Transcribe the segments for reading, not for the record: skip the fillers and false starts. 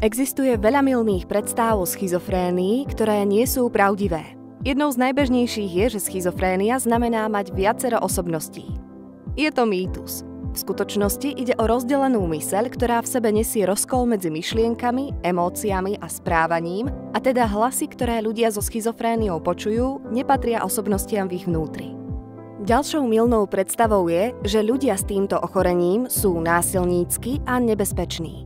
Existuje veľa mylných predstáv o schizofrénii, ktoré nie sú pravdivé. Jednou z najbežnejších je, že schizofrénia znamená mať viacero osobností. Je to mýtus. V skutočnosti ide o rozdelenú myseľ, ktorá v sebe nesie rozkol medzi myšlienkami, emóciami a správaním, a teda hlasy, ktoré ľudia so schizofréniou počujú, nepatria osobnostiam v ich vnútri. Ďalšou mylnou predstavou je, že ľudia s týmto ochorením sú násilnícky a nebezpeční.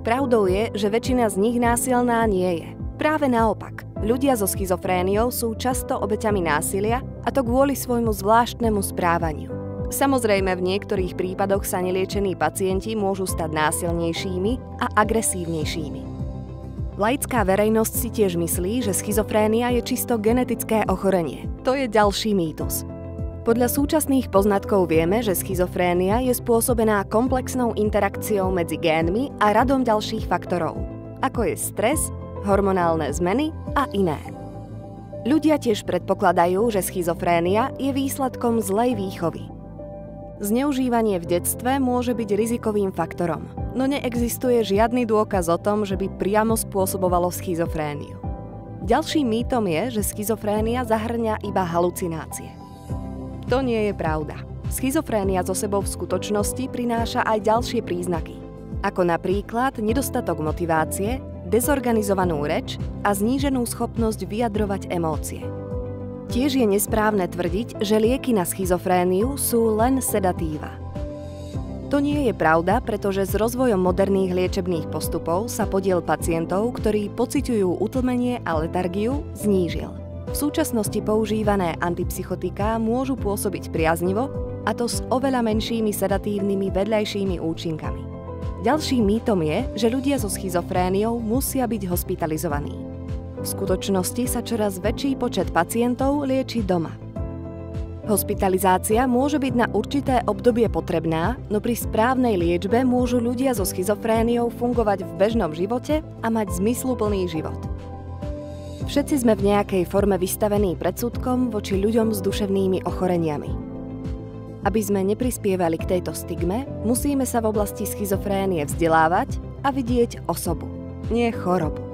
Pravdou je, že väčšina z nich násilná nie je. Práve naopak, ľudia so schizofréniou sú často obeťami násilia, a to kvôli svojmu zvláštnemu správaniu. Samozrejme, v niektorých prípadoch sa neliečení pacienti môžu stať násilnejšími a agresívnejšími. Laická verejnosť si tiež myslí, že schizofrénia je čisto genetické ochorenie. To je ďalší mýtus. Podľa súčasných poznatkov vieme, že schizofrénia je spôsobená komplexnou interakciou medzi génmi a radom ďalších faktorov, ako je stres, hormonálne zmeny a iné. Ľudia tiež predpokladajú, že schizofrénia je výsledkom zlej výchovy. Zneužívanie v detstve môže byť rizikovým faktorom, no neexistuje žiadny dôkaz o tom, že by priamo spôsobovalo schizofréniu. Ďalším mýtom je, že schizofrénia zahŕňa iba halucinácie. To nie je pravda. Schizofrénia so sebou v skutočnosti prináša aj ďalšie príznaky, ako napríklad nedostatok motivácie, dezorganizovanú reč a zníženú schopnosť vyjadrovať emócie. Tiež je nesprávne tvrdiť, že lieky na schizofréniu sú len sedatíva. To nie je pravda, pretože s rozvojom moderných liečebných postupov sa podiel pacientov, ktorí pociťujú utlmenie a letargiu, znížil. V súčasnosti používané antipsychotiká môžu pôsobiť priaznivo, a to s oveľa menšími sedatívnymi vedľajšími účinkami. Ďalším mýtom je, že ľudia so schizofréniou musia byť hospitalizovaní. V skutočnosti sa čoraz väčší počet pacientov lieči doma. Hospitalizácia môže byť na určité obdobie potrebná, no pri správnej liečbe môžu ľudia so schizofréniou fungovať v bežnom živote a mať zmysluplný život. Všetci sme v nejakej forme vystavení predsudkom voči ľuďom s duševnými ochoreniami. Aby sme neprispievali k tejto stigme, musíme sa v oblasti schizofrénie vzdelávať a vidieť osobu, nie chorobu.